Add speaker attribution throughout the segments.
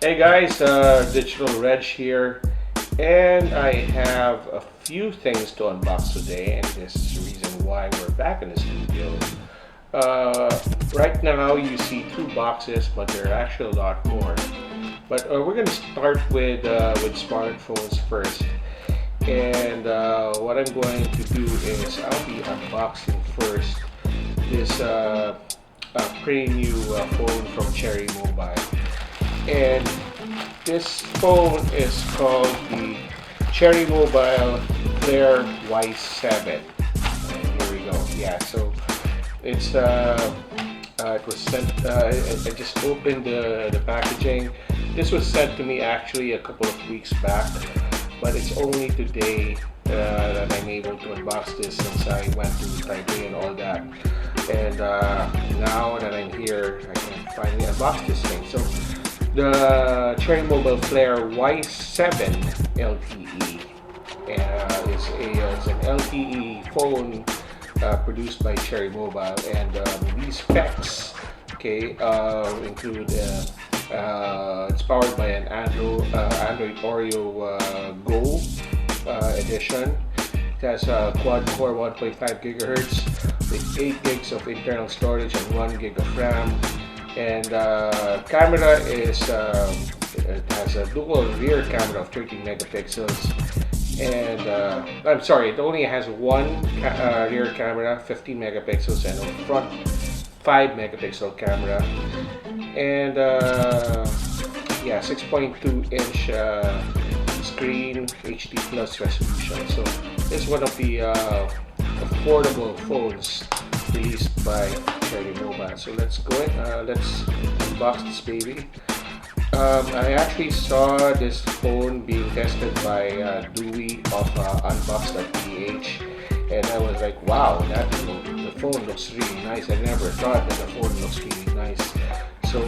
Speaker 1: Hey guys, Digital Reg here, and I have a few things to unbox today, and this is the reason why we're back in the studio. Right now, you see two boxes, but there are actually a lot more. But we're going to start with smartphones first, and what I'm going to do is I'll be unboxing first this pretty new phone from Cherry Mobile. And this phone is called the Cherry Mobile Flare Y7. And here we go. Yeah, so it's it was sent. I just opened the packaging. This was sent to me actually a couple of weeks back, but it's only today that I'm able to unbox this since I went to Taipei and all that. And now that I'm here, I can finally unbox this thing. So the Cherry Mobile Flare Y7 LTE is an LTE phone produced by Cherry Mobile, and these specs, include it's powered by an Android Oreo Go edition. It has a quad-core 1.5 gigahertz with 8 gigs of internal storage and 1 gig of RAM. And camera is it has a dual rear camera of 13 megapixels, and I'm sorry, it only has one rear camera, 15 megapixels, and a front 5 megapixel camera, and yeah, 6.2 inch screen, HD plus resolution. So it's one of the affordable phones released by Cherry Mobile. So let's go in. Let's unbox this baby. I actually saw this phone being tested by Dewey of unbox.ph, and I was like, wow, the phone looks really nice. I never thought that the phone looks really nice. So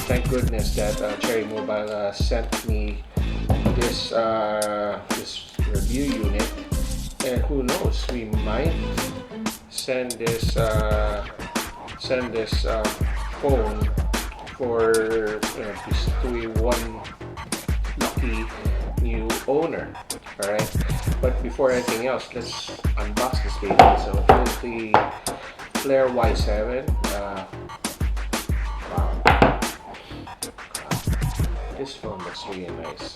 Speaker 1: thank goodness that Cherry Mobile sent me this review unit, and who knows, we might send this phone for to one lucky new owner. All right, but before anything else, let's unbox this baby. So here's the Flare Y7. Wow, this phone looks really nice.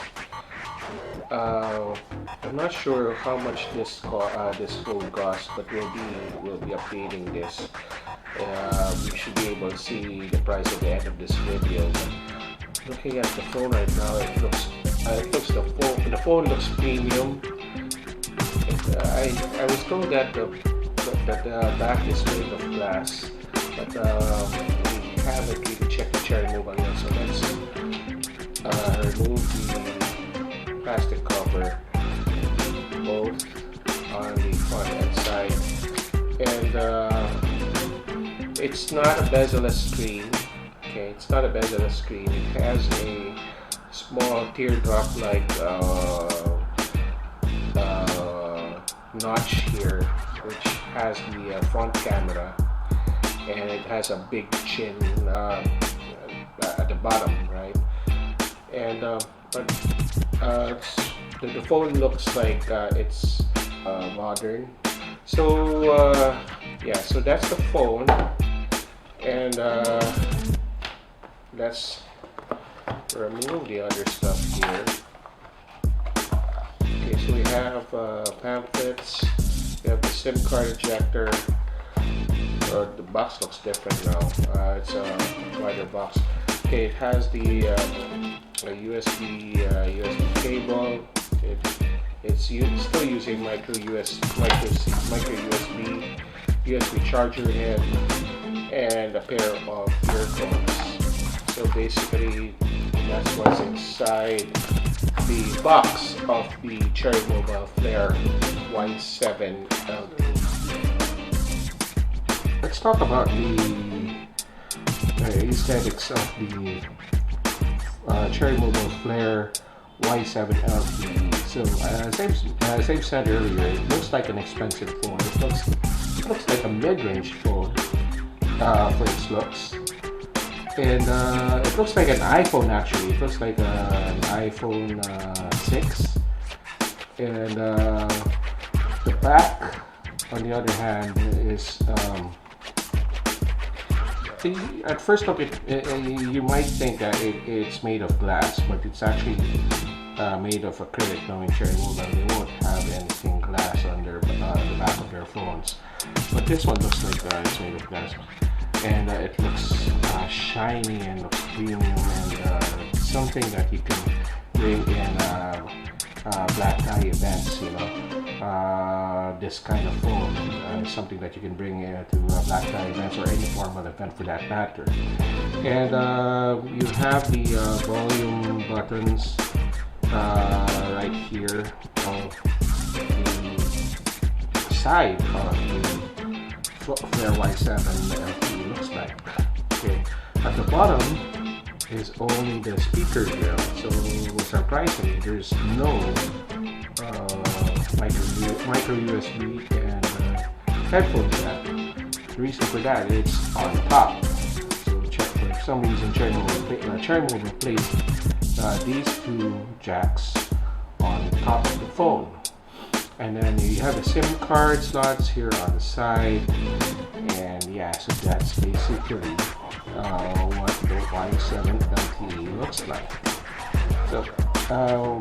Speaker 1: I'm not sure how much this phone costs, but we'll be updating this. We should be able to see the price at the end of this video. But looking at the phone right now, the phone looks premium. I was told that the back is made of glass, but we haven't really checked the Cherry Mobile yet. So let's remove the plastic cover, both on the front and side, and it's not a bezel-less screen. Okay, it's not a bezel-less screen. It has a small teardrop-like notch here, which has the front camera, and it has a big chin at the bottom, right? And but the phone looks like it's modern. So yeah, so that's the phone, and let's remove the other stuff here. Okay, so we have pamphlets. We have the SIM card ejector. The box looks different now. It's a wider box. Okay, it has the USB cable. It's still using micro USB charger head, and a pair of earphones. So basically, that's what's inside the box of the Cherry Mobile Flare Y7 LTE. Let's talk about the aesthetics of the Cherry Mobile Flare Y7 LTE. So as I said earlier, it looks like an expensive phone. It looks like a mid-range phone for its looks. And it looks like an iPhone actually. It looks like an iPhone 6. And the back, on the other hand, is at first look, you might think that it's made of glass, but it's actually made of acrylic. Now in Cherry Mobile, they won't have anything glass on the back of their phones. But this one looks like it's made of glass. And it looks shiny and looks premium, and something that you can bring in black tie events, you know. This kind of phone is something that you can bring to black tie events or any formal event for that matter. And you have the volume buttons right here on the side of the Flare Y7 LTE looks like. Okay, at the bottom is only the speaker grill. So surprisingly, there's no micro USB and headphone jack. The reason for that is on top. So for some reason, Cherry Mobile placed these two jacks on top of the phone. And then you have the SIM card slots here on the side, and yeah, so that's basically what the Y7 LTE looks like. So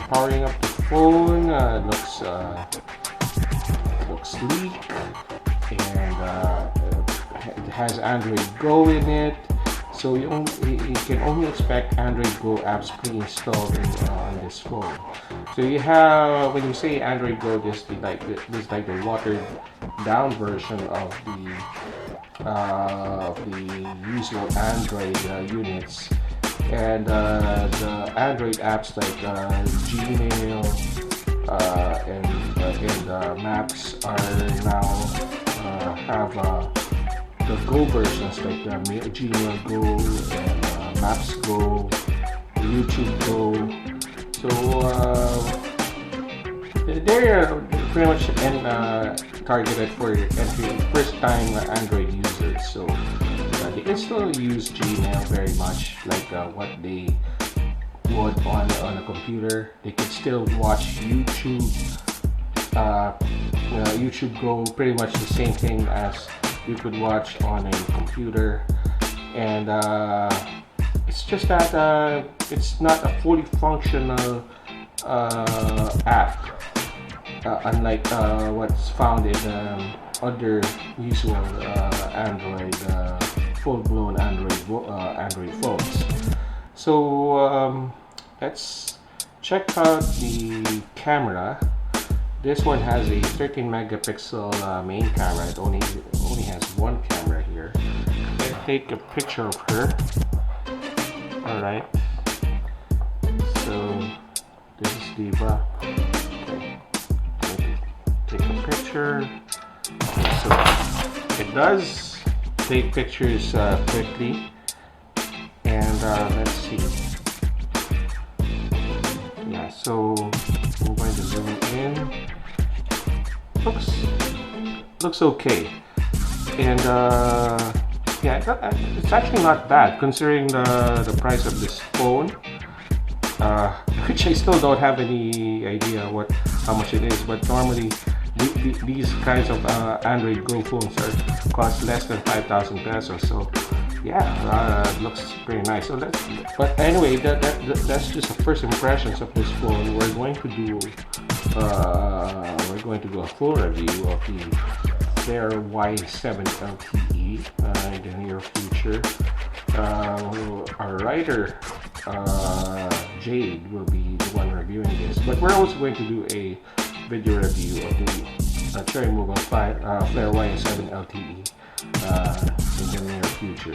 Speaker 1: powering up the phone looks sleek, and it has Android Go in it. So you can only expect Android Go apps pre-installed on this phone. So you have, when you say Android Go, this is like the watered down version of the usual Android units, and the Android apps like Gmail and Maps are now have the Go versions like the Gmail Go and Maps Go, YouTube Go. So they're pretty much targeted for first-time Android users. So they can still use Gmail very much like what they would on a computer. They can still watch YouTube. YouTube Go, pretty much the same thing as you could watch on a computer, and it's just that it's not a fully functional app, unlike what's found in other usual Android, full-blown Android phones. So let's check out the camera. This one has a 13 megapixel main camera. It only has one camera here. Let's take a picture of her. Alright. So this is Diva. Okay. Take a picture. Okay, so it does take pictures quickly. And let's see. Yeah, so I'm going to zoom in. Looks okay, and yeah, it's actually not bad considering the price of this phone, which I still don't have any idea how much it is. But normally these kinds of Android Go phones cost less than 5,000 pesos. So yeah, it looks pretty nice. So but anyway, that's just the first impressions of this phone. We're going to do a full review of the Flare Y7 LTE in the near future. Our writer Jade will be the one reviewing this, but we're also going to do a video review of the Cherry Mobile Flare Y7 LTE in the near future.